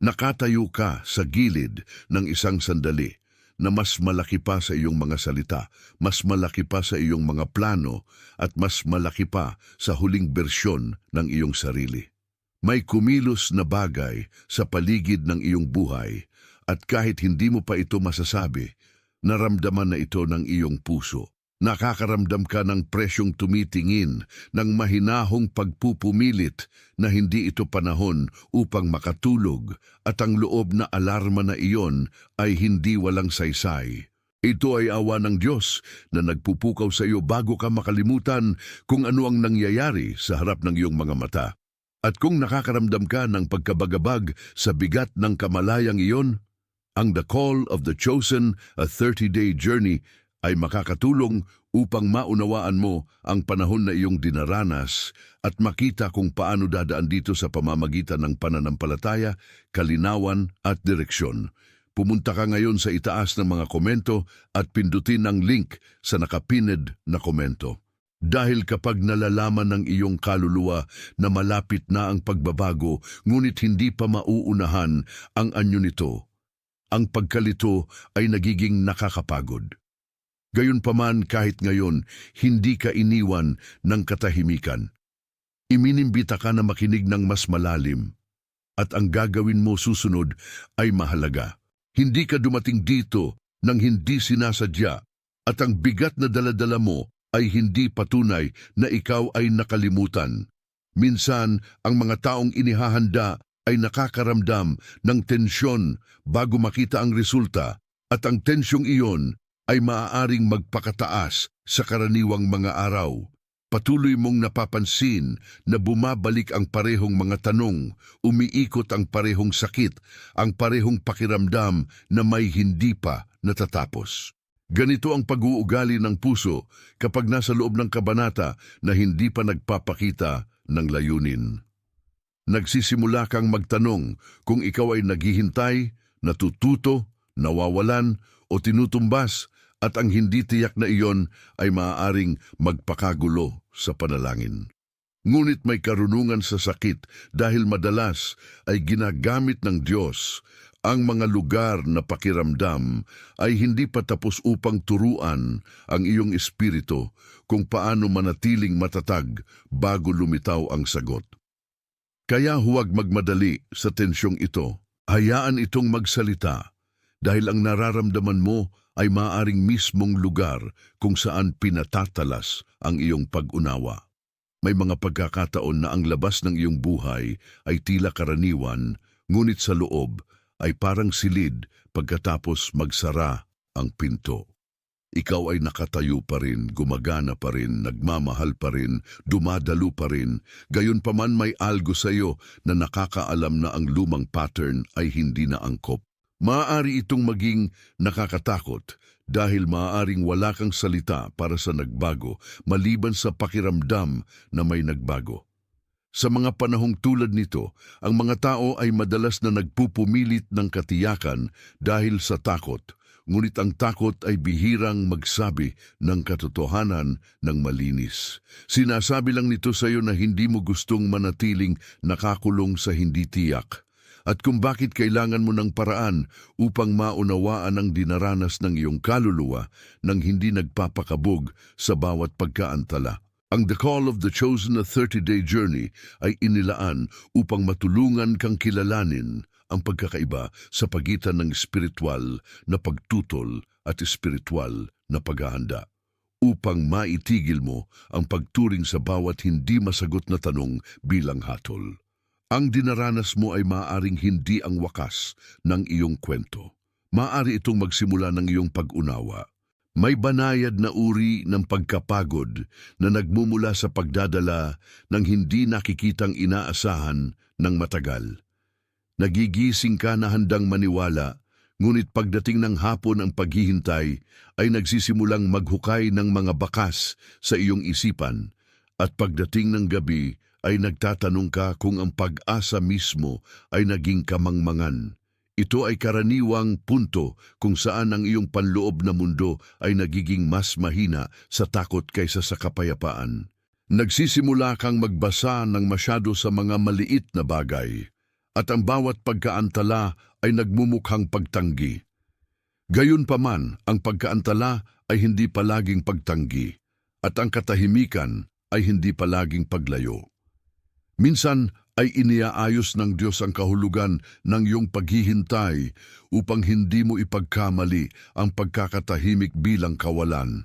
Nakatayo ka sa gilid ng isang sandali na mas malaki pa sa iyong mga salita, mas malaki pa sa iyong mga plano, at mas malaki pa sa huling bersyon ng iyong sarili. May kumilos na bagay sa paligid ng iyong buhay at kahit hindi mo pa ito masasabi, naramdaman na ito ng iyong puso. Nakakaramdam ka ng presyong tumitingin, ng mahinahong pagpupumilit na hindi ito panahon upang makatulog at ang loob na alarma na iyon ay hindi walang saysay. Ito ay awa ng Diyos na nagpupukaw sa iyo bago ka makalimutan kung ano ang nangyayari sa harap ng iyong mga mata. At kung nakakaramdam ka ng pagkabagabag sa bigat ng kamalayang iyon, ang The Call of the Chosen, a 30-day journey, ay makakatulong upang maunawaan mo ang panahon na iyong dinaranas at makita kung paano dadaan dito sa pamamagitan ng pananampalataya, kalinawan at direksyon. Pumunta ka ngayon sa itaas ng mga komento at pindutin ang link sa nakapined na komento. Dahil kapag nalalaman ng iyong kaluluwa na malapit na ang pagbabago ngunit hindi pa mauunahan ang anyo nito, ang pagkalito ay nagiging nakakapagod. Gayunpaman kahit ngayon, hindi ka iniwan ng katahimikan. Iminimbita ka na makinig ng mas malalim at ang gagawin mo susunod ay mahalaga. Hindi ka dumating dito nang hindi sinasadya at ang bigat na daladala mo ay hindi patunay na ikaw ay nakalimutan. Minsan, ang mga taong inihahanda ay nakakaramdam ng tensyon bago makita ang resulta at ang tensyong iyon ay maaaring magpakataas sa karaniwang mga araw. Patuloy mong napapansin na bumabalik ang parehong mga tanong, umiikot ang parehong sakit, ang parehong pakiramdam na may hindi pa natatapos. Ganito ang pag-uugali ng puso kapag nasa loob ng kabanata na hindi pa nagpapakita ng layunin. Nagsisimula kang magtanong kung ikaw ay naghihintay, natututo, nawawalan o tinutumbas at ang hindi tiyak na iyon ay maaaring magpakagulo sa panalangin. Ngunit may karunungan sa sakit dahil madalas ay ginagamit ng Diyos ang mga lugar na pakiramdam ay hindi pa tapos upang turuan ang iyong espiritu kung paano manatiling matatag bago lumitaw ang sagot. Kaya huwag magmadali sa tensyong ito. Hayaan itong magsalita dahil ang nararamdaman mo ay maaaring mismong lugar kung saan pinatatalas ang iyong pag-unawa. May mga pagkakataon na ang labas ng iyong buhay ay tila karaniwan, ngunit sa loob ay parang silid pagkatapos magsara ang pinto. Ikaw ay nakatayo pa rin, gumagana pa rin, nagmamahal pa rin, dumadalo pa rin. Gayunpaman may algo sa iyo na nakakaalam na ang lumang pattern ay hindi na angkop. Maaari itong maging nakakatakot dahil maaaring wala kang salita para sa nagbago maliban sa pakiramdam na may nagbago. Sa mga panahong tulad nito, ang mga tao ay madalas na nagpupumilit ng katiyakan dahil sa takot, ngunit ang takot ay bihirang magsabi ng katotohanan ng malinis. Sinasabi lang nito sa iyo na hindi mo gustong manatiling nakakulong sa hindi tiyak, at kung bakit kailangan mo ng paraan upang maunawaan ang dinaranas ng iyong kaluluwa nang hindi nagpapakabog sa bawat pagkaantala. Ang The Call of the Chosen, a 30-day journey ay inilaan upang matulungan kang kilalanin ang pagkakaiba sa pagitan ng espiritual na pagtutol at espiritual na paghahanda, upang maitigil mo ang pagturing sa bawat hindi masagot na tanong bilang hatol. Ang dinaranas mo ay maaaring hindi ang wakas ng iyong kwento. Maaari itong magsimula ng iyong pag-unawa. May banayad na uri ng pagkapagod na nagmumula sa pagdadala ng hindi nakikitang inaasahan ng matagal. Nagigising ka na handang maniwala, ngunit pagdating ng hapon ang paghihintay ay nagsisimulang maghukay ng mga bakas sa iyong isipan, at pagdating ng gabi ay nagtatanong ka kung ang pag-asa mismo ay naging kamangmangan. Ito ay karaniwang punto kung saan ang iyong panloob na mundo ay nagiging mas mahina sa takot kaysa sa kapayapaan. Nagsisimula kang magbasa ng masyado sa mga maliit na bagay. at ang bawat pagkaantala ay nagmumukhang pagtanggi. Gayunpaman, ang pagkaantala ay hindi palaging pagtanggi, at ang katahimikan ay hindi palaging paglayo. Minsan ay iniaayos ng Diyos ang kahulugan ng iyong paghihintay upang hindi mo ipagkamali ang pagkakatahimik bilang kawalan.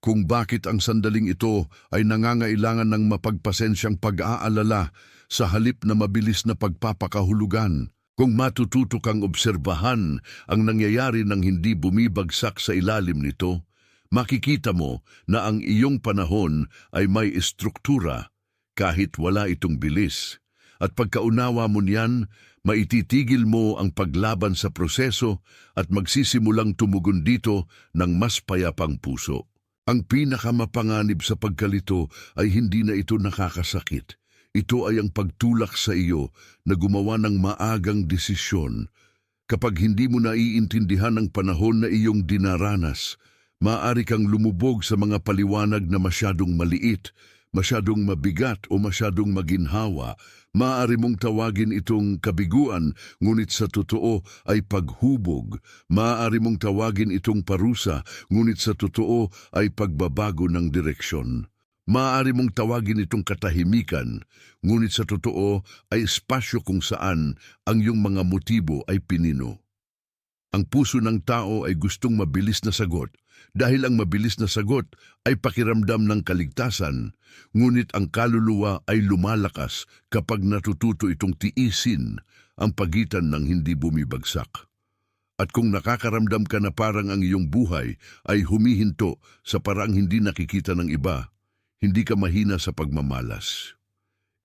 Kung bakit ang sandaling ito ay nangangailangan ng mapagpasensyang pag-aalala sa halip na mabilis na pagpapakahulugan. Kung matututo kang obserbahan ang nangyayari ng hindi bumibagsak sa ilalim nito, makikita mo na ang iyong panahon ay may estruktura kahit wala itong bilis. At pagkaunawa mo niyan, maititigil mo ang paglaban sa proseso at magsisimulang tumugon dito ng mas payapang puso. Ang pinakamapanganib sa pagkalito ay hindi na ito nakakasakit. Ito ay ang pagtulak sa iyo na gumawa ng maagang desisyon. Kapag hindi mo naiintindihan ang panahon na iyong dinaranas, maaari kang lumubog sa mga paliwanag na masyadong maliit, masyadong mabigat o masyadong maginhawa. Maaari mong tawagin itong kabiguan, ngunit sa totoo ay paghubog. Maaari mong tawagin itong parusa, ngunit sa totoo ay pagbabago ng direksyon. Maaari mong tawagin itong katahimikan, ngunit sa totoo ay espasyo kung saan ang iyong mga motibo ay pinino. Ang puso ng tao ay gustong mabilis na sagot, dahil ang mabilis na sagot ay pakiramdam ng kaligtasan, ngunit ang kaluluwa ay lumalakas kapag natututo itong tiisin ang pagitan ng hindi bumibagsak. At kung nakakaramdam ka na parang ang iyong buhay ay humihinto sa parang hindi nakikita ng iba, hindi ka mahina sa pagmamalas.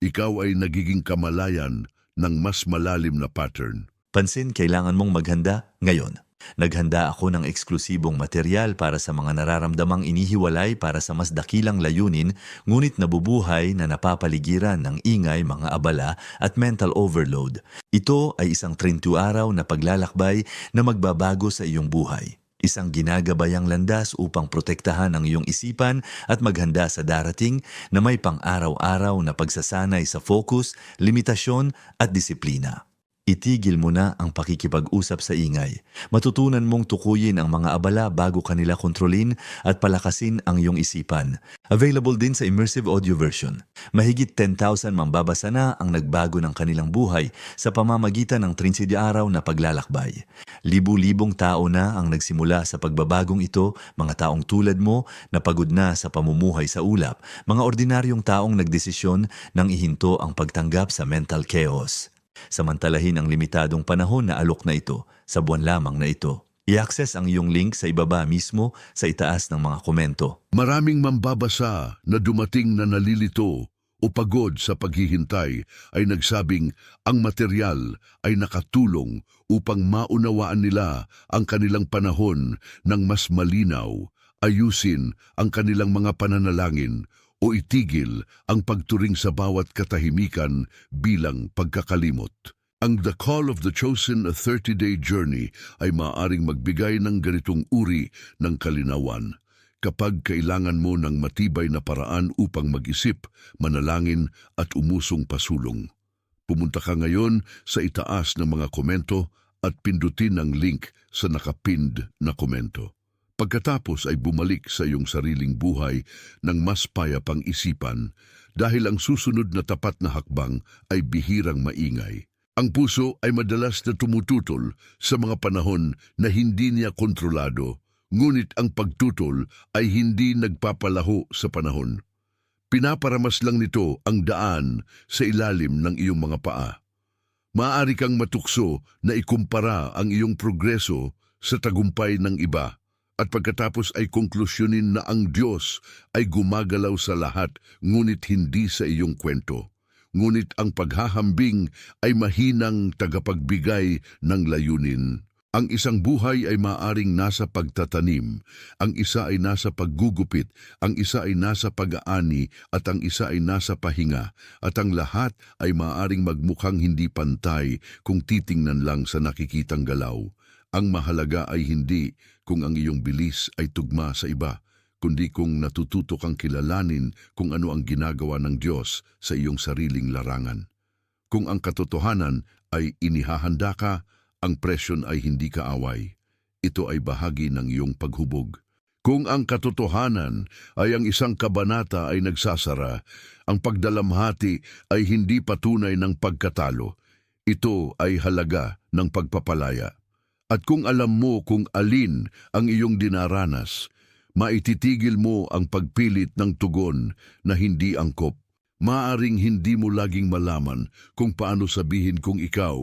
Ikaw ay nagiging kamalayan ng mas malalim na pattern. Pansin, kailangan mong maghanda ngayon. Naghanda ako ng eksklusibong material para sa mga nararamdamang inihiwalay para sa mas dakilang layunin, ngunit nabubuhay na napapaligiran ng ingay, mga abala at mental overload. Ito ay isang 30 araw na paglalakbay na magbabago sa iyong buhay. Isang ginagabayang landas upang protektahan ang iyong isipan at maghanda sa darating na may pang-araw-araw na pagsasanay sa focus, limitasyon at disiplina. Itigil mo na ang pakikipag-usap sa ingay. Matutunan mong tukuyin ang mga abala bago kanila kontrolin at palakasin ang iyong isipan. Available din sa immersive audio version. Mahigit 10,000 mambabasa na ang nagbago ng kanilang buhay sa pamamagitan ng 30 araw na paglalakbay. Libu-libong tao na ang nagsimula sa pagbabagong ito, mga taong tulad mo na pagod na sa pamumuhay sa ulap, mga ordinaryong taong nagdesisyon nang ihinto ang pagtanggap sa mental chaos. Samantalahin ang limitadong panahon na alok na ito sa buwan lamang na ito. I-access ang iyong link sa ibaba mismo sa itaas ng mga komento. Maraming mambabasa na dumating na nalilito o pagod sa paghihintay ay nagsabing ang material ay nakatulong upang maunawaan nila ang kanilang panahon ng mas malinaw, ayusin ang kanilang mga pananalangin, o itigil ang pagturing sa bawat katahimikan bilang pagkakalimot. Ang The Call of the Chosen, a 30-day journey ay maaaring magbigay ng ganitong uri ng kalinawan kapag kailangan mo ng matibay na paraan upang mag-isip, manalangin at umusong pasulong. Pumunta ka ngayon sa itaas ng mga komento at pindutin ang link sa nakapinned na komento. Pagkatapos ay bumalik sa iyong sariling buhay ng mas payapang isipan dahil ang susunod na tapat na hakbang ay bihirang maingay. Ang puso ay madalas na tumututol sa mga panahon na hindi niya kontrolado, ngunit ang pagtutol ay hindi nagpapalaho sa panahon. Pinaparamas lang nito ang daan sa ilalim ng iyong mga paa. Maaari kang matukso na ikumpara ang iyong progreso sa tagumpay ng iba. At pagkatapos ay konklusyonin na ang Diyos ay gumagalaw sa lahat, ngunit hindi sa iyong kwento. Ngunit ang paghahambing ay mahinang tagapagbigay ng layunin. Ang isang buhay ay maaring nasa pagtatanim, ang isa ay nasa paggugupit, ang isa ay nasa pag-aani, at ang isa ay nasa pahinga, at ang lahat ay maaring magmukhang hindi pantay kung titingnan lang sa nakikitang galaw. Ang mahalaga ay hindi kung ang iyong bilis ay tugma sa iba, kundi kung natututo kang kilalanin kung ano ang ginagawa ng Diyos sa iyong sariling larangan. Kung ang katotohanan ay inihahanda ka, ang presyon ay hindi kaaway. Ito ay bahagi ng iyong paghubog. Kung ang katotohanan ay ang isang kabanata ay nagsasara, ang pagdalamhati ay hindi patunay ng pagkatalo. Ito ay halaga ng pagpapalaya. At kung alam mo kung alin ang iyong dinaranas, maititigil mo ang pagpilit ng tugon na hindi angkop. Maaring hindi mo laging malaman kung paano sabihin kung ikaw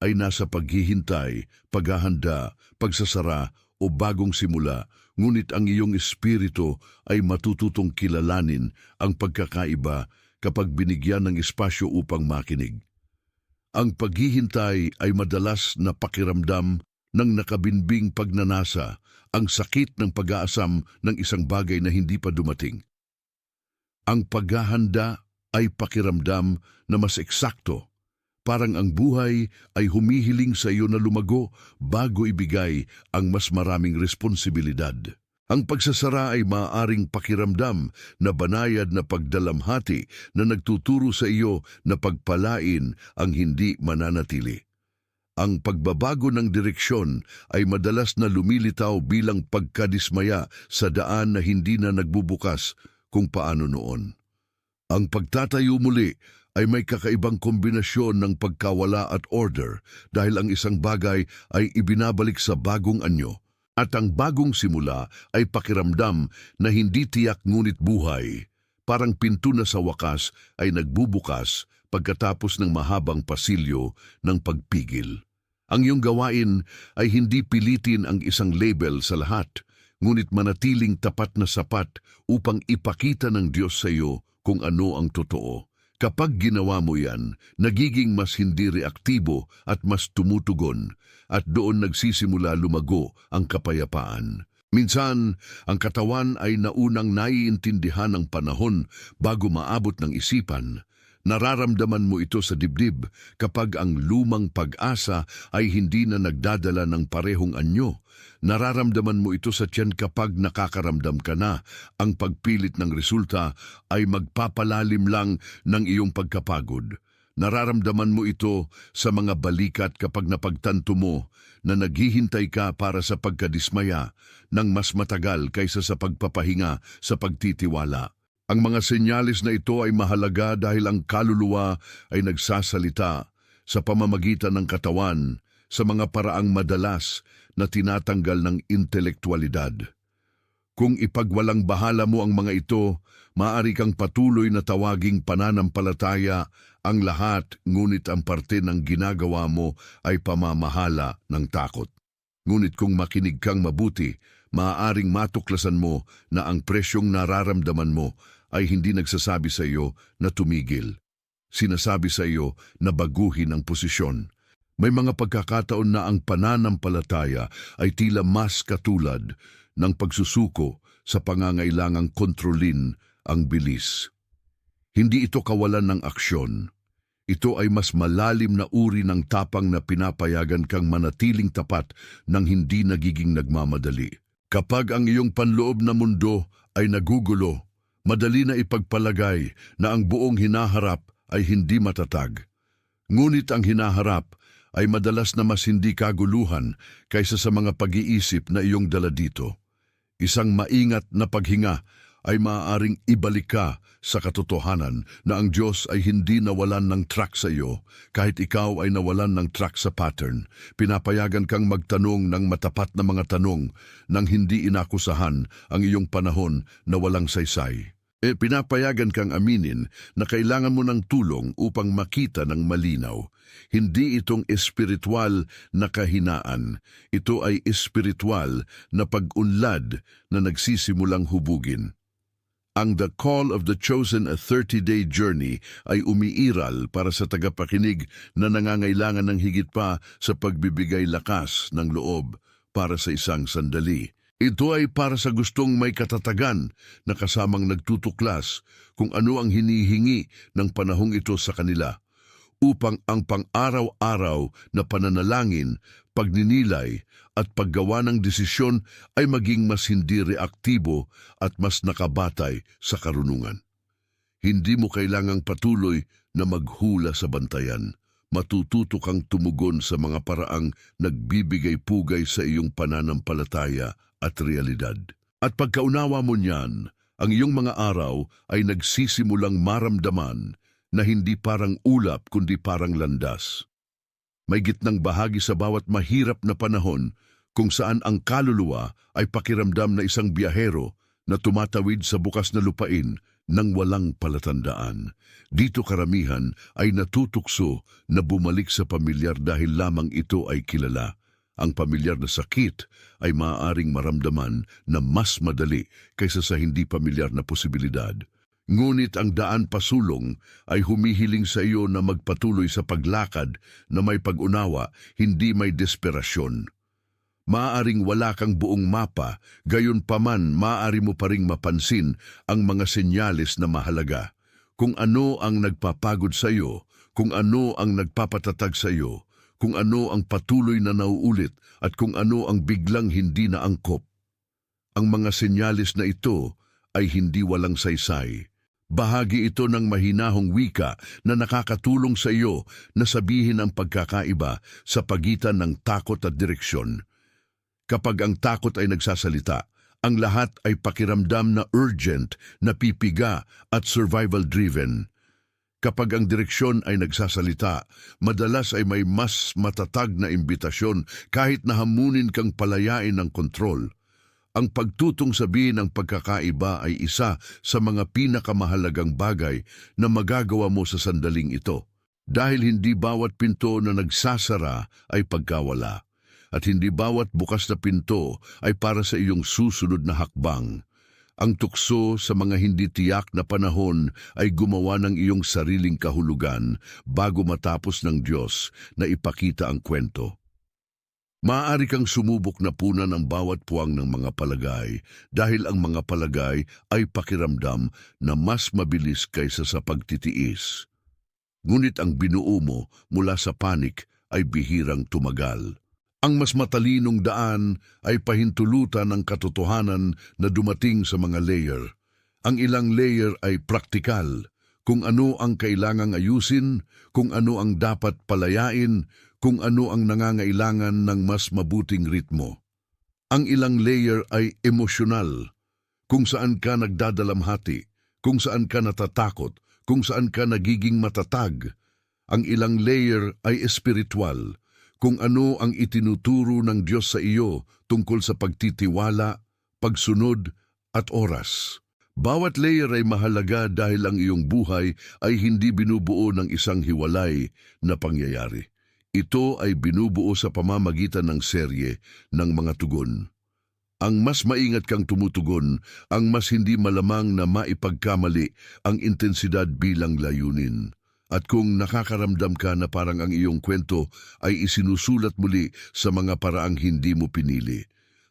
ay nasa paghihintay, paghahanda, pagsasara o bagong simula, ngunit ang iyong espiritu ay matututong kilalanin ang pagkakaiba kapag binigyan ng espasyo upang makinig. Ang paghihintay ay madalas na pakiramdam ng nakabinbing pagnanasa, ang sakit ng pag-aasam ng isang bagay na hindi pa dumating. Ang paghahanda ay pakiramdam na mas eksakto. Parang ang buhay ay humihiling sa iyo na lumago bago ibigay ang mas maraming responsibilidad. Ang pagsasara ay maaaring pakiramdam na banayad na pagdalamhati na nagtuturo sa iyo na pagpalain ang hindi mananatili. Ang pagbabago ng direksyon ay madalas na lumilitaw bilang pagkadismaya sa daan na hindi na nagbubukas kung paano noon. Ang pagtatayo muli ay may kakaibang kombinasyon ng pagkawala at order dahil ang isang bagay ay ibinabalik sa bagong anyo at ang bagong simula ay pakiramdam na hindi tiyak ngunit buhay. Parang pinto na sa wakas ay nagbubukas pagkatapos ng mahabang pasilyo ng pagpigil. Ang iyong gawain ay hindi pilitin ang isang label sa lahat, ngunit manatiling tapat na sapat upang ipakita ng Diyos sa iyo kung ano ang totoo. Kapag ginawa mo yan, nagiging mas hindi reaktibo at mas tumutugon, at doon nagsisimula lumago ang kapayapaan. Minsan, ang katawan ay naunang naiintindihan ng panahon bago maabot ng isipan. Nararamdaman mo ito sa dibdib kapag ang lumang pag-asa ay hindi na nagdadala ng parehong anyo. Nararamdaman mo ito sa tiyan kapag nakakaramdam ka na ang pagpilit ng resulta ay magpapalalim lang ng iyong pagkapagod. Nararamdaman mo ito sa mga balikat kapag napagtanto mo na naghihintay ka para sa pagkadismaya ng mas matagal kaysa sa pagpapahinga sa pagtitiwala. Ang mga senyalis na ito ay mahalaga dahil ang kaluluwa ay nagsasalita sa pamamagitan ng katawan sa mga paraang madalas na tinatanggal ng intelektualidad. Kung ipagwalang bahala mo ang mga ito, maaari kang patuloy na tawaging pananampalataya ang lahat, ngunit ang parte ng ginagawa mo ay pamamahala ng takot. Ngunit kung makinig kang mabuti, maaaring matuklasan mo na ang presyong nararamdaman mo ay hindi nagsasabi sa iyo na tumigil. Sinasabi sa iyo na baguhin ang posisyon. May mga pagkakataon na ang pananampalataya ay tila mas katulad ng pagsusuko sa pangangailangang kontrolin ang bilis. Hindi ito kawalan ng aksyon. Ito ay mas malalim na uri ng tapang na pinapayagan kang manatiling tapat nang hindi nagiging nagmamadali. Kapag ang iyong panloob na mundo ay nagugulo, madali na ipagpalagay na ang buong hinaharap ay hindi matatag. Ngunit ang hinaharap ay madalas na mas hindi kaguluhan kaysa sa mga pag-iisip na iyong dala dito. Isang maingat na paghinga ay maaaring ibalik ka sa katotohanan na ang Diyos ay hindi nawalan ng track sa iyo kahit ikaw ay nawalan ng track sa pattern. Pinapayagan kang magtanong ng matapat na mga tanong nang hindi inakusahan ang iyong panahon na walang saysay. Pinapayagan kang aminin na kailangan mo ng tulong upang makita ng malinaw. Hindi itong espiritual na kahinaan. Ito ay espiritual na pag-unlad na nagsisimulang hubugin. Ang The Call of the Chosen, a 30-day journey ay umiiral para sa tagapakinig na nangangailangan ng higit pa sa pagbibigay lakas ng loob para sa isang sandali. Ito ay para sa gustong may katatagan na kasamang nagtutuklas kung ano ang hinihingi ng panahong ito sa kanila upang ang pang-araw-araw na pananalangin, pagninilay at paggawa ng desisyon ay maging mas hindi reaktibo at mas nakabatay sa karunungan. Hindi mo kailangang patuloy na maghula sa bantayan. Matututo kang tumugon sa mga paraang nagbibigay pugay sa iyong pananampalataya at realidad. At pagkaunawa mo niyan, ang iyong mga araw ay nagsisimulang maramdaman na hindi parang ulap kundi parang landas. May gitnang bahagi sa bawat mahirap na panahon kung saan ang kaluluwa ay pakiramdam na isang biyahero na tumatawid sa bukas na lupain nang walang palatandaan. Dito karamihan ay natutukso na bumalik sa pamilyar dahil lamang ito ay kilala. Ang pamilyar na sakit ay maaaring maramdaman na mas madali kaysa sa hindi pamilyar na posibilidad. Ngunit ang daan pasulong ay humihiling sa iyo na magpatuloy sa paglakad na may pag-unawa, hindi may desperasyon. Maaaring wala kang buong mapa, gayon paman maaari mo pa ring mapansin ang mga senyales na mahalaga. Kung ano ang nagpapagod sa iyo, kung ano ang nagpapatatag sa iyo, kung ano ang patuloy na nauulit at kung ano ang biglang hindi na angkop. Ang mga senyales na ito ay hindi walang saysay. Bahagi ito ng mahinahong wika na nakakatulong sa iyo na sabihin ang pagkakaiba sa pagitan ng takot at direksyon. Kapag ang takot ay nagsasalita, ang lahat ay pakiramdam na urgent, napipiga at survival-driven. Kapag ang direksyon ay nagsasalita, madalas ay may mas matatag na imbitasyon kahit na hamunin kang palayain ng kontrol. Ang pagtutong sabihin ng pagkakaiba ay isa sa mga pinakamahalagang bagay na magagawa mo sa sandaling ito. Dahil hindi bawat pinto na nagsasara ay pagkawala. At hindi bawat bukas na pinto ay para sa iyong susunod na hakbang. Ang tukso sa mga hindi tiyak na panahon ay gumawa ng iyong sariling kahulugan bago matapos ng Diyos na ipakita ang kwento. Maaari kang sumubok na punan ang bawat puwang ng mga palagay dahil ang mga palagay ay pakiramdam na mas mabilis kaysa sa pagtitiis. Ngunit ang binuo mo mula sa panik ay bihirang tumagal. Ang mas matalinong daan ay pahintulutan ng katotohanan na dumating sa mga layer. Ang ilang layer ay praktikal, kung ano ang kailangang ayusin, kung ano ang dapat palayain, kung ano ang nangangailangan ng mas mabuting ritmo. Ang ilang layer ay emosyonal, kung saan ka nagdadalamhati, kung saan ka natatakot, kung saan ka nagiging matatag. Ang ilang layer ay espiritual, kung ano ang itinuturo ng Diyos sa iyo tungkol sa pagtitiwala, pagsunod at oras. Bawat layer ay mahalaga dahil ang iyong buhay ay hindi binubuo ng isang hiwalay na pangyayari. Ito ay binubuo sa pamamagitan ng serye ng mga tugon. Ang mas maingat kang tumutugon, ang mas hindi malamang na maipagkamali ang intensidad bilang layunin. At kung nakakaramdam ka na parang ang iyong kwento ay isinusulat muli sa mga paraang hindi mo pinili,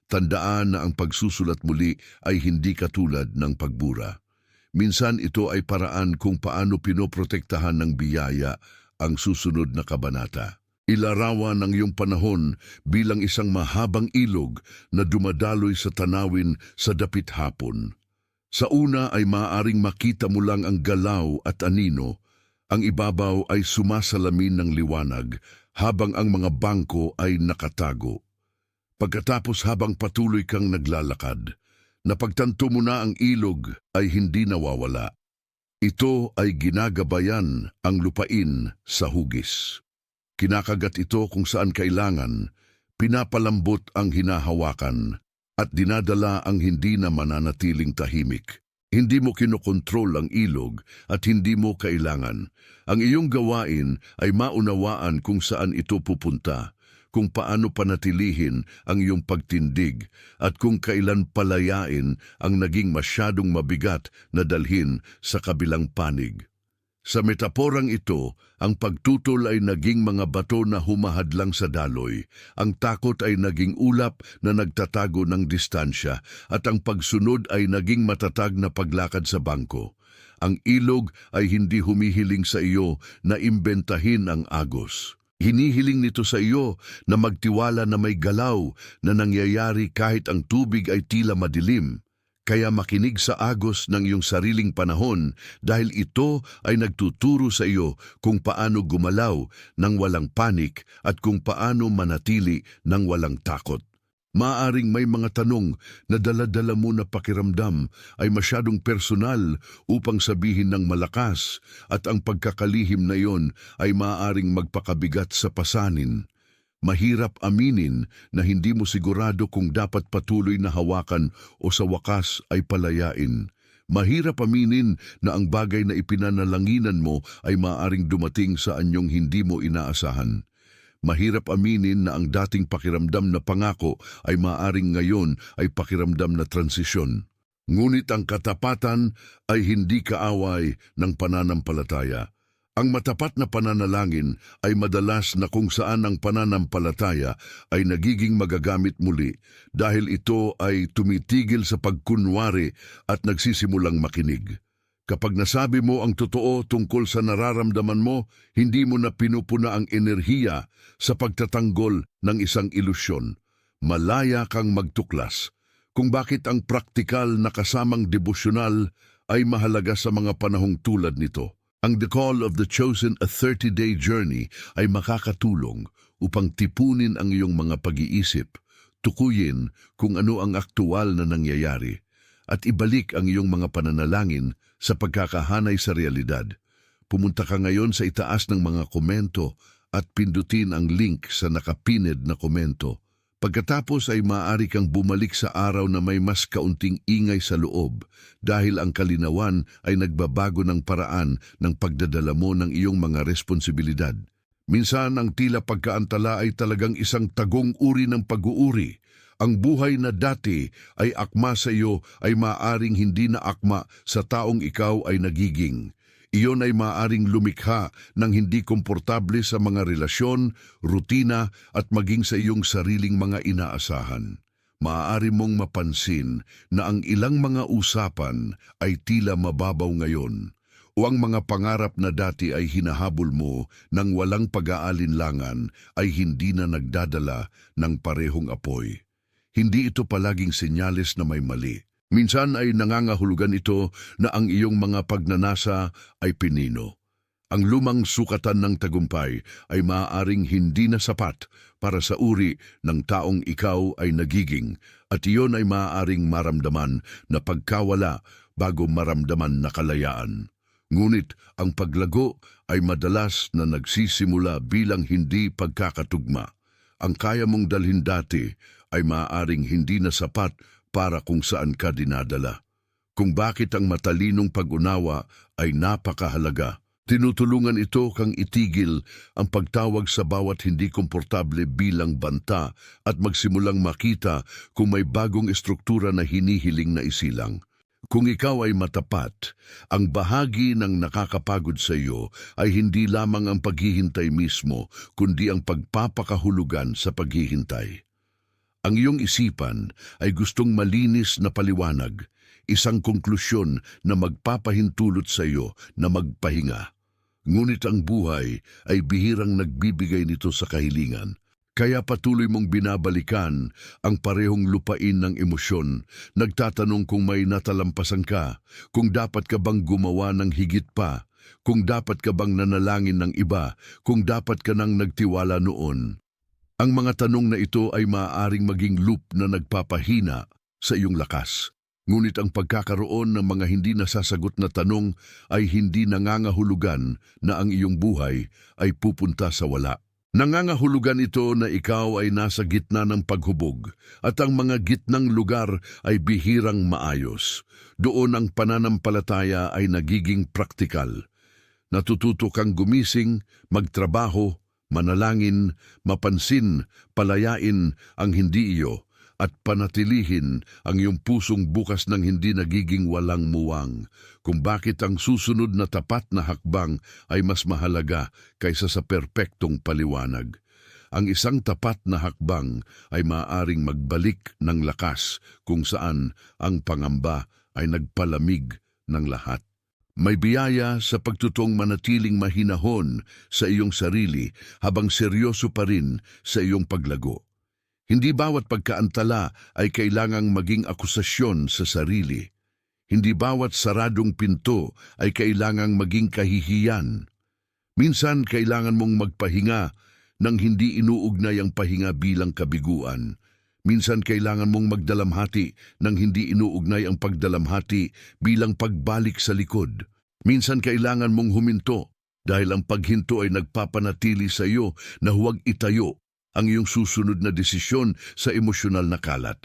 tandaan na ang pagsusulat muli ay hindi katulad ng pagbura. Minsan ito ay paraan kung paano pinoprotektahan ng biyaya ang susunod na kabanata. Ilarawan ang iyong panahon bilang isang mahabang ilog na dumadaloy sa tanawin sa dapit hapon. Sa una ay maaaring makita mo lang ang galaw at anino. Ang ibabaw ay sumasalamin ng liwanag habang ang mga bangko ay nakatago. Pagkatapos habang patuloy kang naglalakad, napagtanto mo na ang ilog ay hindi nawawala. Ito ay ginagabayan ang lupain sa hugis. Kinakagat ito kung saan kailangan, pinapalambot ang hinahawakan at dinadala ang hindi na mananatiling tahimik. Hindi mo kinokontrol ang ilog at hindi mo kailangan. Ang iyong gawain ay maunawaan kung saan ito pupunta, kung paano panatilihin ang iyong pagtindig at kung kailan palayain ang naging masyadong mabigat na dalhin sa kabilang panig. Sa metaporang ito, ang pagtutol ay naging mga bato na humahadlang sa daloy, ang takot ay naging ulap na nagtatago ng distansya, at ang pagsunod ay naging matatag na paglakad sa bangko. Ang ilog ay hindi humihiling sa iyo na imbentahin ang agos. Hinihiling nito sa iyo na magtiwala na may galaw na nangyayari kahit ang tubig ay tila madilim, Kaya makinig sa agos ng iyong sariling panahon dahil ito ay nagtuturo sa iyo kung paano gumalaw ng walang panik at kung paano manatili ng walang takot. Maaring may mga tanong na dala-dala mo na pakiramdam ay masyadong personal upang sabihin ng malakas at ang pagkakalihim na iyon ay maaring magpakabigat sa pasanin. Mahirap aminin na hindi mo sigurado kung dapat patuloy na hawakan o sa wakas ay palayain. Mahirap aminin na ang bagay na ipinanalanginan mo ay maaaring dumating sa anyong hindi mo inaasahan. Mahirap aminin na ang dating pakiramdam na pangako ay maaaring ngayon ay pakiramdam na transisyon. Ngunit ang katapatan ay hindi kaaway ng pananampalataya. Ang matapat na pananalangin ay madalas na kung saan ang pananampalataya ay nagiging magagamit muli dahil ito ay tumitigil sa pagkunwari at nagsisimulang makinig. Kapag nasabi mo ang totoo tungkol sa nararamdaman mo, hindi mo na pinupuna ang enerhiya sa pagtatanggol ng isang ilusyon. Malaya kang magtuklas kung bakit ang praktikal na kasamang devosyonal ay mahalaga sa mga panahong tulad nito. Ang The Call of the Chosen, a 30-day journey ay makakatulong upang tipunin ang iyong mga pag-iisip, tukuyin kung ano ang aktual na nangyayari, at ibalik ang iyong mga pananalangin sa pagkakahanay sa realidad. Pumunta ka ngayon sa itaas ng mga komento at pindutin ang link sa nakapined na komento. Pagkatapos ay maaari kang bumalik sa araw na may mas kaunting ingay sa loob dahil ang kalinawan ay nagbabago ng paraan ng pagdadala mo ng iyong mga responsibilidad. Minsan ang tila pagkaantala ay talagang isang tagong uri ng pag-uuri. Ang buhay na dati ay akma sa iyo ay maaaring hindi na akma sa taong ikaw ay nagiging. Iyon ay maaaring lumikha ng hindi komportable sa mga relasyon, rutina at maging sa iyong sariling mga inaasahan. Maaari mong mapansin na ang ilang mga usapan ay tila mababaw ngayon o ang mga pangarap na dati ay hinahabol mo ng walang pag-aalinlangan ay hindi na nagdadala ng parehong apoy. Hindi ito palaging senyales na may mali. Minsan ay nangangahulugan ito na ang iyong mga pagnanasa ay pinino. Ang lumang sukatan ng tagumpay ay maaaring hindi na sapat para sa uri ng taong ikaw ay nagiging at iyon ay maaaring maramdaman na pagkawala bago maramdaman na kalayaan. Ngunit ang paglago ay madalas na nagsisimula bilang hindi pagkakatugma. Ang kaya mong dalhin dati ay maaaring hindi na sapat para kung saan ka dinadala. Kung bakit ang matalinong pag-unawa ay napakahalaga. Tinutulungan ito kang itigil ang pagtawag sa bawat hindi komportable bilang banta at magsimulang makita kung may bagong estruktura na hinihiling na isilang. Kung ikaw ay matapat, ang bahagi ng nakakapagod sa iyo ay hindi lamang ang paghihintay mismo, kundi ang pagpapakahulugan sa paghihintay. Ang iyong isipan ay gustong malinis na paliwanag, isang konklusyon na magpapahintulot sa iyo na magpahinga. Ngunit ang buhay ay bihirang nagbibigay nito sa kahilingan. Kaya patuloy mong binabalikan ang parehong lupain ng emosyon, nagtatanong kung may natalampasan ka, kung dapat ka bang gumawa ng higit pa, kung dapat ka bang nanalangin ng iba, kung dapat ka nang nagtiwala noon. Ang mga tanong na ito ay maaaring maging loop na nagpapahina sa iyong lakas. Ngunit ang pagkakaroon ng mga hindi nasasagot na tanong ay hindi nangangahulugan na ang iyong buhay ay pupunta sa wala. Nangangahulugan ito na ikaw ay nasa gitna ng paghubog at ang mga gitnang lugar ay bihirang maayos. Doon ang pananampalataya ay nagiging praktikal. Natututo kang gumising, magtrabaho, manalangin, mapansin, palayain ang hindi iyo, at panatilihin ang iyong pusong bukas ng hindi nagiging walang muwang, kung bakit ang susunod na tapat na hakbang ay mas mahalaga kaysa sa perpektong paliwanag. Ang isang tapat na hakbang ay maaaring magbalik ng lakas kung saan ang pangamba ay nagpalamig ng lahat. May biyaya sa pagtutong manatiling mahinahon sa iyong sarili habang seryoso pa rin sa iyong paglago. Hindi bawat pagkaantala ay kailangang maging akusasyon sa sarili. Hindi bawat saradong pinto ay kailangang maging kahihiyan. Minsan kailangan mong magpahinga nang hindi inuugnay ang pahinga bilang kabiguan. Minsan kailangan mong magdalamhati nang hindi inuugnay ang pagdalamhati bilang pagbalik sa likod. Minsan kailangan mong huminto dahil ang paghinto ay nagpapanatili sa iyo na huwag itayo ang iyong susunod na desisyon sa emosyonal na kalat.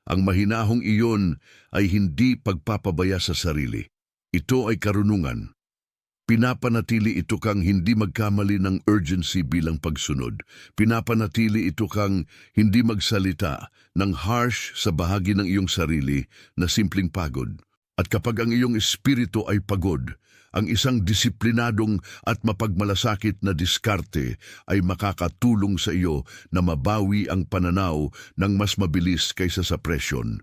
Ang mahinahong iyon ay hindi pagpapabaya sa sarili. Ito ay karunungan. Pinapanatili ito kang hindi magkamali ng urgency bilang pagsunod. Pinapanatili ito kang hindi magsalita ng harsh sa bahagi ng iyong sarili na simpleng pagod. At kapag ang iyong espiritu ay pagod, ang isang disiplinadong at mapagmalasakit na diskarte ay makakatulong sa iyo na mabawi ang pananaw ng mas mabilis kaysa sa presyon.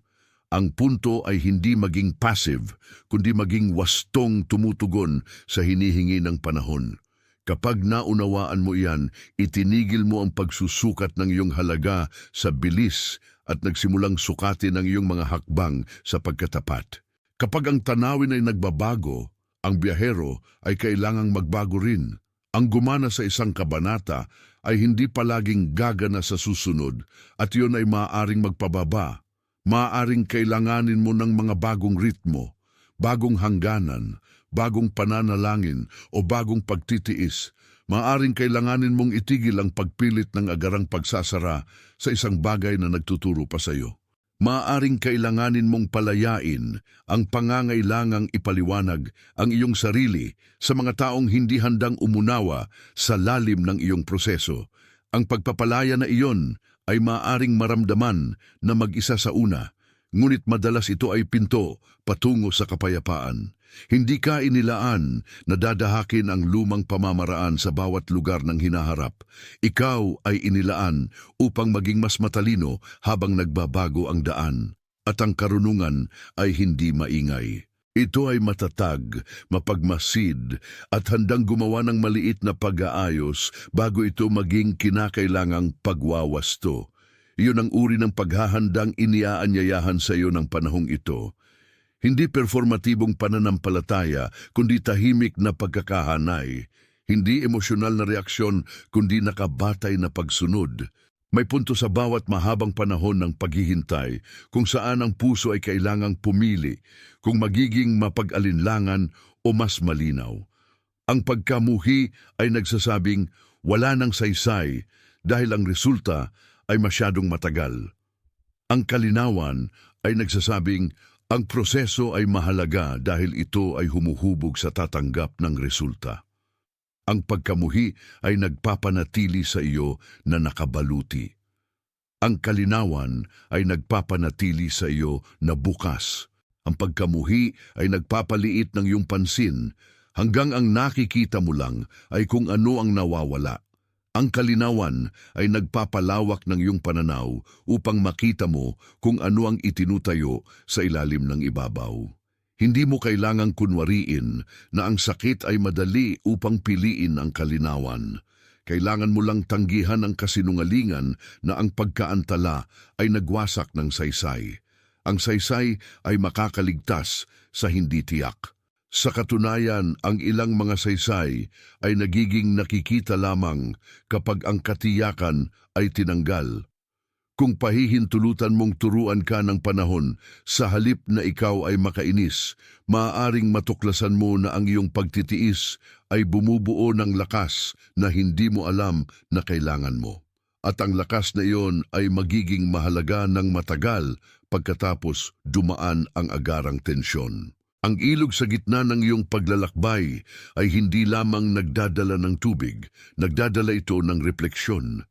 Ang punto ay hindi maging passive, kundi maging wastong tumutugon sa hinihingi ng panahon. Kapag naunawaan mo iyan, itinigil mo ang pagsusukat ng iyong halaga sa bilis at nagsimulang sukatin ang iyong mga hakbang sa pagkatapat. Kapag ang tanawin ay nagbabago, ang biyahero ay kailangang magbago rin. Ang gumana sa isang kabanata ay hindi palaging gagana sa susunod at iyon ay maaaring magpababa. Maaaring kailanganin mo ng mga bagong ritmo, bagong hangganan, bagong pananalangin o bagong pagtitiis. Maaaring kailanganin mong itigil ang pagpilit ng agarang pagsasara sa isang bagay na nagtuturo pa sa iyo. Maaaring kailanganin mong palayain ang pangangailangang ipaliwanag ang iyong sarili sa mga taong hindi handang umunawa sa lalim ng iyong proseso. Ang pagpapalaya na iyon ay maaaring maramdaman na mag-isa sa una, ngunit madalas ito ay pinto patungo sa kapayapaan. Hindi ka inilaan na dadahakin ang lumang pamamaraan sa bawat lugar ng hinaharap. Ikaw ay inilaan upang maging mas matalino habang nagbabago ang daan. At ang karunungan ay hindi maingay. Ito ay matatag, mapagmasid, at handang gumawa ng maliit na pag-aayos bago ito maging kinakailangang pagwawasto. Iyon ang uri ng paghahandang iniaanyayahan sa iyo ng panahong ito. Hindi performatibong pananampalataya, kundi tahimik na pagkakahanay. Hindi emosyonal na reaksyon, kundi nakabatay na pagsunod. May punto sa bawat mahabang panahon ng paghihintay kung saan ang puso ay kailangang pumili kung magiging mapag-alinlangan o mas malinaw. Ang pagkamuhi ay nagsasabing wala nang saysay dahil ang resulta ay masyadong matagal. Ang kalinawan ay nagsasabing ang proseso ay mahalaga dahil ito ay humuhubog sa tatanggap ng resulta. Ang pagkamuhi ay nagpapanatili sa iyo na nakabaluti. Ang kalinawan ay nagpapanatili sa iyo na bukas. Ang pagkamuhi ay nagpapaliit ng iyong pansin hanggang ang nakikita mo lang ay kung ano ang nawawala. Ang kalinawan ay nagpapalawak ng iyong pananaw upang makita mo kung ano ang itinutayo sa ilalim ng ibabaw. Hindi mo kailangang kunwariin na ang sakit ay madali upang piliin ang kalinawan. Kailangan mo lang tanggihan ang kasinungalingan na ang pagkaantala ay nagwasak ng saysay. Ang saysay ay makakaligtas sa hindi tiyak. Sa katunayan, ang ilang mga saysay ay nagiging nakikita lamang kapag ang katiyakan ay tinanggal. Kung pahihintulutan mong turuan ka ng panahon sa halip na ikaw ay makainis, maaaring matuklasan mo na ang iyong pagtitiis ay bumubuo ng lakas na hindi mo alam na kailangan mo. At ang lakas na iyon ay magiging mahalaga ng matagal pagkatapos dumaan ang agarang tensyon. Ang ilog sa gitna ng iyong paglalakbay ay hindi lamang nagdadala ng tubig, nagdadala ito ng refleksyon.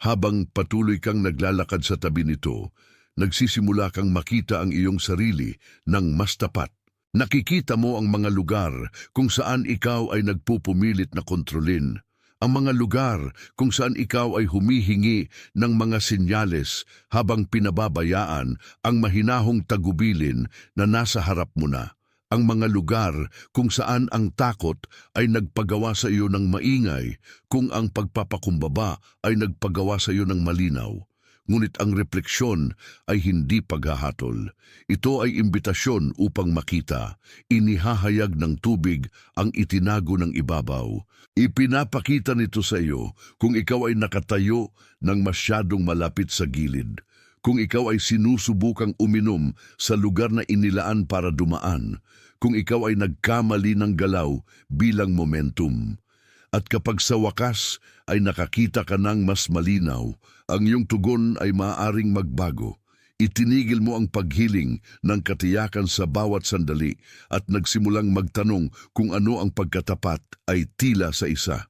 Habang patuloy kang naglalakad sa tabi nito, nagsisimula kang makita ang iyong sarili ng mas tapat. Nakikita mo ang mga lugar kung saan ikaw ay nagpupumilit na kontrolin. Ang mga lugar kung saan ikaw ay humihingi ng mga senyales habang pinababayaan ang mahinahong tagubilin na nasa harap mo na. Ang mga lugar kung saan ang takot ay nagpagawa sa iyo ng maingay, kung ang pagpapakumbaba ay nagpagawa sa iyo ng malinaw. Ngunit ang refleksyon ay hindi paghahatol. Ito ay imbitasyon upang makita. Inihahayag ng tubig ang itinago ng ibabaw. Ipinapakita nito sa iyo kung ikaw ay nakatayo ng masyadong malapit sa gilid. Kung ikaw ay sinusubukang uminom sa lugar na inilaan para dumaan. Kung ikaw ay nagkamali ng galaw bilang momentum. At kapag sa wakas ay nakakita ka ng mas malinaw, ang iyong tugon ay maaaring magbago. Itinigil mo ang paghiling ng katiyakan sa bawat sandali at nagsimulang magtanong kung ano ang pagkatapat ay tila sa isa.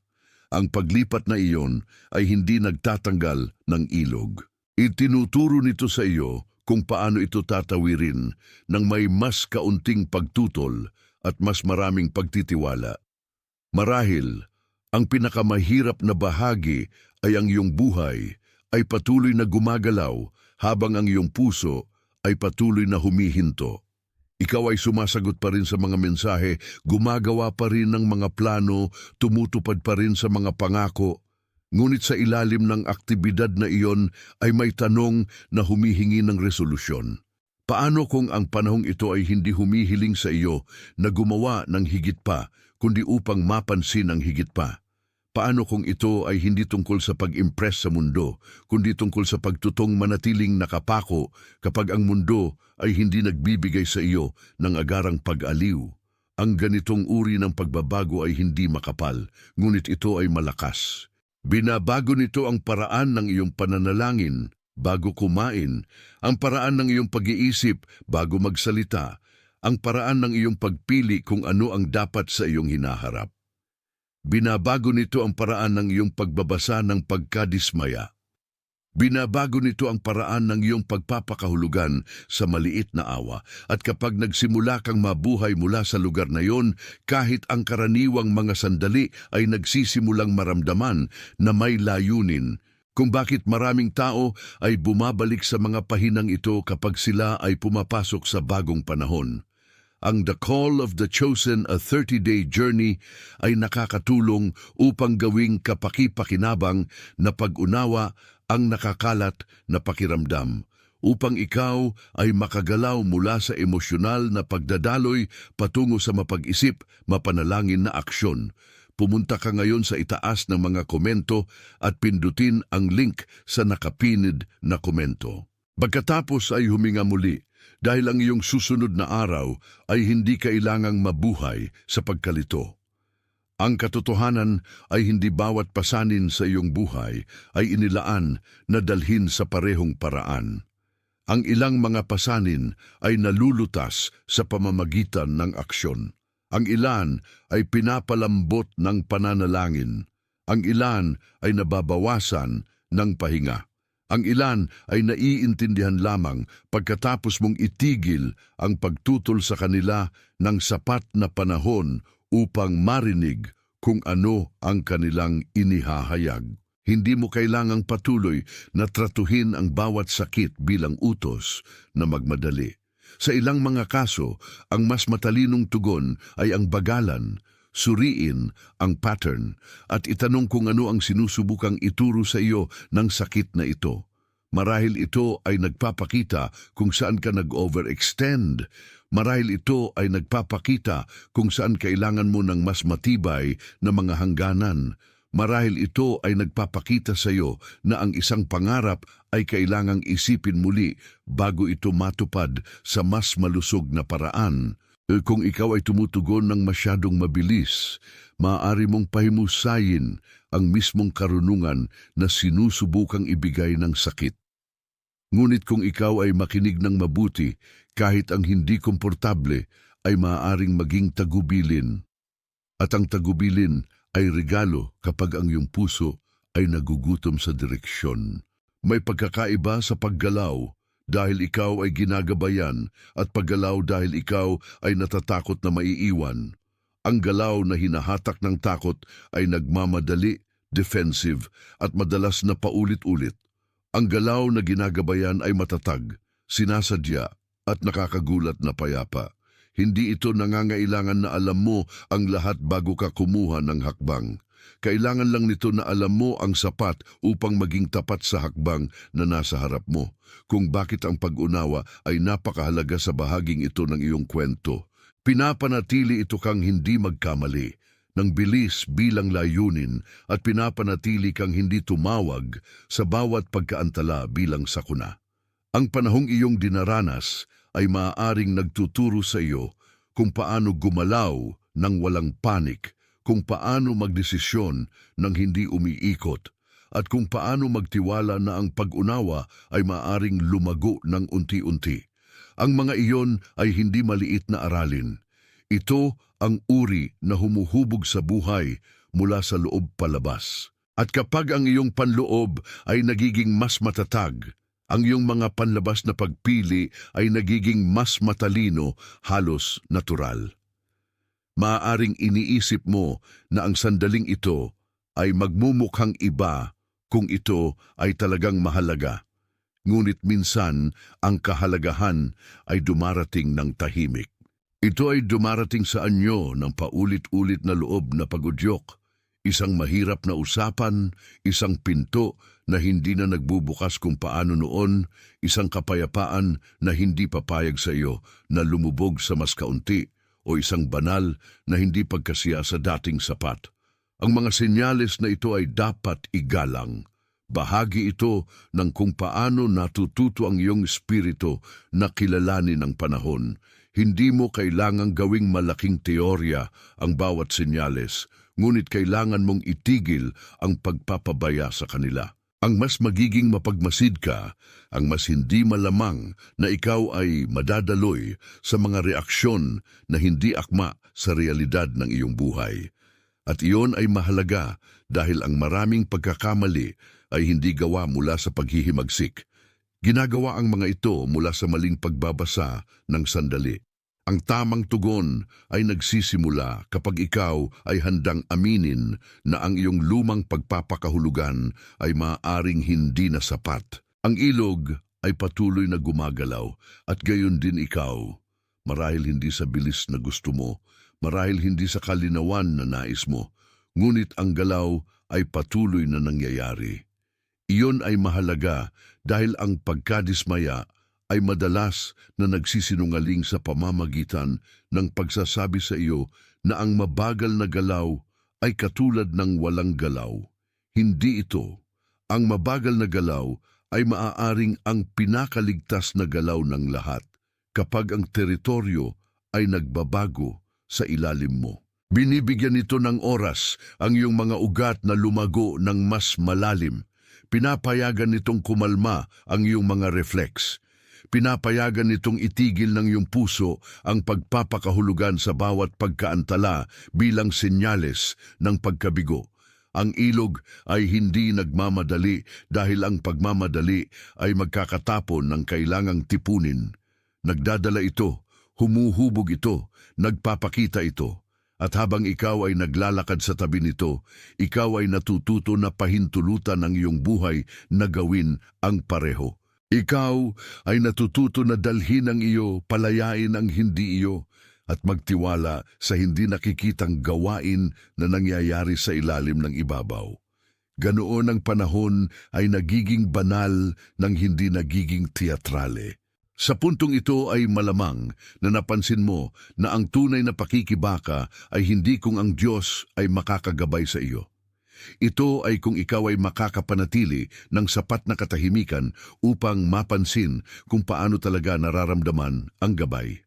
Ang paglipat na iyon ay hindi nagtatanggal ng ilog. Itinuturo nito sa iyo kung paano ito tatawirin ng may mas kaunting pagtutol at mas maraming pagtitiwala. Marahil, ang pinakamahirap na bahagi ay ang iyong buhay ay patuloy na gumagalaw habang ang iyong puso ay patuloy na humihinto. Ikaw ay sumasagot pa rin sa mga mensahe, gumagawa pa rin ng mga plano, tumutupad pa rin sa mga pangako. Ngunit sa ilalim ng aktibidad na iyon ay may tanong na humihingi ng resolusyon. Paano kung ang panahong ito ay hindi humihiling sa iyo na gumawa ng higit pa, kundi upang mapansin ang higit pa? Paano kung ito ay hindi tungkol sa pag-impress sa mundo, kundi tungkol sa pagtutong manatiling nakapako kapag ang mundo ay hindi nagbibigay sa iyo ng agarang pag-aliw? Ang ganitong uri ng pagbabago ay hindi makapal, ngunit ito ay malakas. Binabago nito ang paraan ng iyong pananalangin bago kumain, ang paraan ng iyong pag-iisip bago magsalita, ang paraan ng iyong pagpili kung ano ang dapat sa iyong hinaharap. Binabago nito ang paraan ng iyong pagbabasa ng pagkadismaya. Binabago nito ang paraan ng iyong pagpapakahulugan sa maliit na awa. At kapag nagsimula kang mabuhay mula sa lugar na iyon, kahit ang karaniwang mga sandali ay nagsisimulang maramdaman na may layunin, kung bakit maraming tao ay bumabalik sa mga pahinang ito kapag sila ay pumapasok sa bagong panahon. Ang The Call of the Chosen, a 30-day journey ay nakakatulong upang gawing kapaki-pakinabang na pag-unawa ang nakakalat na pakiramdam, upang ikaw ay makagalaw mula sa emosyonal na pagdadaloy patungo sa mapag-isip, mapanalangin na aksyon. Pumunta ka ngayon sa itaas ng mga komento at pindutin ang link sa nakapinid na komento. Pagkatapos ay huminga muli, dahil ang iyong susunod na araw ay hindi kailangang mabuhay sa pagkalito. Ang katotohanan ay hindi bawat pasanin sa iyong buhay ay inilaan na dalhin sa parehong paraan. Ang ilang mga pasanin ay nalulutas sa pamamagitan ng aksyon. Ang ilan ay pinapalambot ng pananalangin. Ang ilan ay nababawasan ng pahinga. Ang ilan ay naiintindihan lamang pagkatapos mong itigil ang pagtutol sa kanila ng sapat na panahon upang marinig kung ano ang kanilang inihahayag. Hindi mo kailangang patuloy na tratuhin ang bawat sakit bilang utos na magmadali. Sa ilang mga kaso, ang mas matalinong tugon ay ang bagalan. Suriin ang pattern at itanong kung ano ang sinusubukang ituro sa iyo ng sakit na ito. Marahil ito ay nagpapakita kung saan ka nag-overextend. Marahil ito ay nagpapakita kung saan kailangan mo ng mas matibay na mga hangganan. Marahil ito ay nagpapakita sa iyo na ang isang pangarap ay kailangang isipin muli bago ito matupad sa mas malusog na paraan. Kung ikaw ay tumutugon ng masyadong mabilis, maaari mong pahimusayin ang mismong karunungan na sinusubukang ibigay ng sakit. Ngunit kung ikaw ay makinig ng mabuti, kahit ang hindi komportable ay maaaring maging tagubilin. At ang tagubilin ay regalo kapag ang iyong puso ay nagugutom sa direksyon. May pagkakaiba sa paggalaw, dahil ikaw ay ginagabayan at paggalaw dahil ikaw ay natatakot na maiiwan. Ang galaw na hinahatak ng takot ay nagmamadali, defensive at madalas na paulit-ulit. Ang galaw na ginagabayan ay matatag, sinasadya at nakakagulat na payapa. Hindi ito nangangailangan na alam mo ang lahat bago ka kumuha ng hakbang. Kailangan lang nito na alam mo ang sapat upang maging tapat sa hakbang na nasa harap mo, kung bakit ang pag-unawa ay napakahalaga sa bahaging ito ng iyong kwento. Pinapanatili ito kang hindi magkamali ng bilis bilang layunin at pinapanatili kang hindi tumawag sa bawat pagkaantala bilang sakuna. Ang panahong iyong dinaranas ay maaaring nagtuturo sa iyo kung paano gumalaw ng walang panik, kung paano magdesisyon ng hindi umiikot, at kung paano magtiwala na ang pag-unawa ay maaaring lumago ng unti-unti. Ang mga iyon ay hindi maliit na aralin. Ito ang uri na humuhubog sa buhay mula sa loob palabas. At kapag ang iyong panloob ay nagiging mas matatag, ang iyong mga panlabas na pagpili ay nagiging mas matalino, halos natural. Maaaring iniisip mo na ang sandaling ito ay magmumukhang iba kung ito ay talagang mahalaga. Ngunit minsan ang kahalagahan ay dumarating ng tahimik. Ito ay dumarating sa anyo ng paulit-ulit na loob na pagudyok, isang mahirap na usapan, isang pinto na hindi na nagbubukas kung paano noon, isang kapayapaan na hindi papayag sa iyo na lumubog sa mas kaunti, o isang banal na hindi pagkasiya sa dating sapat. Ang mga senyales na ito ay dapat igalang. Bahagi ito ng kung paano natututo ang iyong espiritu na kilalanin ang panahon. Hindi mo kailangang gawing malaking teorya ang bawat senyales, ngunit kailangan mong itigil ang pagpapabaya sa kanila. Ang mas magiging mapagmasid ka, ang mas hindi malamang na ikaw ay madadaloy sa mga reaksyon na hindi akma sa realidad ng iyong buhay. At iyon ay mahalaga dahil ang maraming pagkakamali ay hindi gawa mula sa paghihimagsik. Ginagawa ang mga ito mula sa maling pagbabasa ng sandali. Ang tamang tugon ay nagsisimula kapag ikaw ay handang aminin na ang iyong lumang pagpapakahulugan ay maaaring hindi na sapat. Ang ilog ay patuloy na gumagalaw at gayon din ikaw. Marahil hindi sa bilis na gusto mo, marahil hindi sa kalinawan na nais mo, ngunit ang galaw ay patuloy na nangyayari. Iyon ay mahalaga dahil ang pagkadismaya ay madalas na nagsisinungaling sa pamamagitan ng pagsasabi sa iyo na ang mabagal na galaw ay katulad ng walang galaw. Hindi ito. Ang mabagal na galaw ay maaaring ang pinakaligtas na galaw ng lahat kapag ang teritoryo ay nagbabago sa ilalim mo. Binibigyan nito ng oras ang iyong mga ugat na lumago ng mas malalim. Pinapayagan nitong kumalma ang iyong mga reflex. Pinapayagan nitong itigil ng iyong puso ang pagpapakahulugan sa bawat pagkaantala bilang senyales ng pagkabigo. Ang ilog ay hindi nagmamadali dahil ang pagmamadali ay magkakatapon ng kailangang tipunin. Nagdadala ito, humuhubog ito, nagpapakita ito. At habang ikaw ay naglalakad sa tabi nito, ikaw ay natututo na pahintulutan ng iyong buhay na gawin ang pareho. Ikaw ay natututo na dalhin ang iyo, palayain ang hindi iyo, at magtiwala sa hindi nakikitang gawain na nangyayari sa ilalim ng ibabaw. Ganoon ang panahon ay nagiging banal nang hindi nagiging teatrale. Sa puntong ito ay malamang na napansin mo na ang tunay na pakikibaka ay hindi kung ang Diyos ay makakagabay sa iyo. Ito ay kung ikaw ay makakapanatili ng sapat na katahimikan upang mapansin kung paano talaga nararamdaman ang gabay.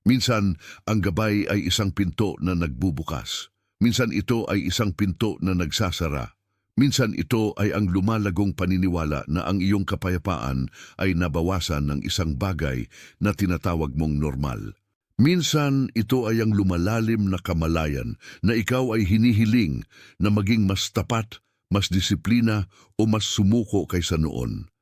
Minsan, ang gabay ay isang pinto na nagbubukas. Minsan ito ay isang pinto na nagsasara. Minsan ito ay ang lumalagong paniniwala na ang iyong kapayapaan ay nabawasan ng isang bagay na tinatawag mong normal. Minsan ito ay ang lumalalim na kamalayan na ikaw ay hinihiling na maging mas tapat, mas disiplina o mas sumuko kaysa noon.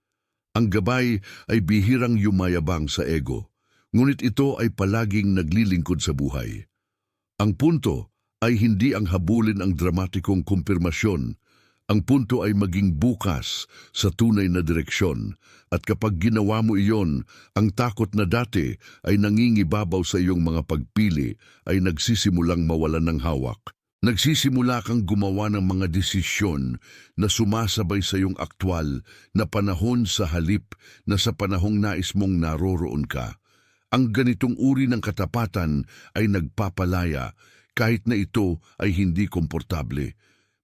Ang gabay ay bihirang yumayabang sa ego, ngunit ito ay palaging naglilingkod sa buhay. Ang punto ay hindi ang habulin ang dramatikong kumpirmasyon. Ang punto ay maging bukas sa tunay na direksyon, at kapag ginawa mo iyon, ang takot na dati ay nangingibabaw sa iyong mga pagpili ay nagsisimulang mawalan ng hawak. Nagsisimula kang gumawa ng mga desisyon na sumasabay sa iyong aktwal na panahon sa halip na sa panahong nais mong naroroon ka. Ang ganitong uri ng katapatan ay nagpapalaya kahit na ito ay hindi komportable.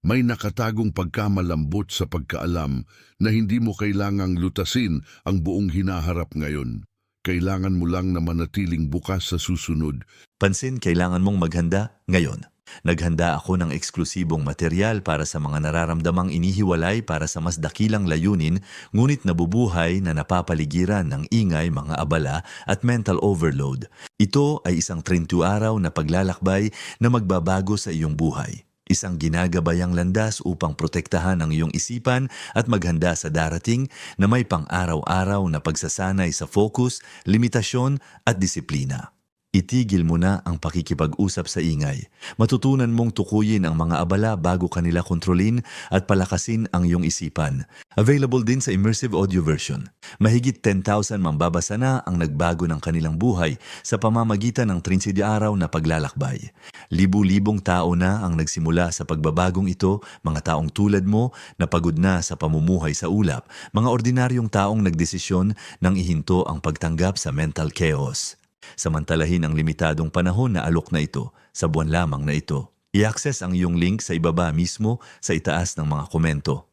May nakatagong pagkamalambot sa pagkaalam na hindi mo kailangang lutasin ang buong hinaharap ngayon. Kailangan mo lang na manatiling bukas sa susunod. Pansin, kailangan mong maghanda ngayon. Naghanda ako ng eksklusibong material para sa mga nararamdamang inihiwalay para sa mas dakilang layunin, ngunit nabubuhay na napapaligiran ng ingay, mga abala at mental overload. Ito ay isang 30 araw na paglalakbay na magbabago sa iyong buhay. Isang ginagabayang landas upang protektahan ang iyong isipan at maghanda sa darating na may pang-araw-araw na pagsasanay sa focus, limitasyon at disiplina. Itigil mo na ang pakikipag-usap sa ingay. Matutunan mong tukuyin ang mga abala bago kanila kontrolin at palakasin ang iyong isipan. Available din sa immersive audio version. Mahigit 10,000 mambabasa na ang nagbago ng kanilang buhay sa pamamagitan ng 30 araw na paglalakbay. Libu-libong tao na ang nagsimula sa pagbabagong ito, mga taong tulad mo na pagod na sa pamumuhay sa ulap, mga ordinaryong taong nagdesisyon nang ihinto ang pagtanggap sa mental chaos. Samantalahin ang limitadong panahon na alok na ito sa buwan lamang na ito. I-access ang iyong link sa ibaba mismo sa itaas ng mga komento.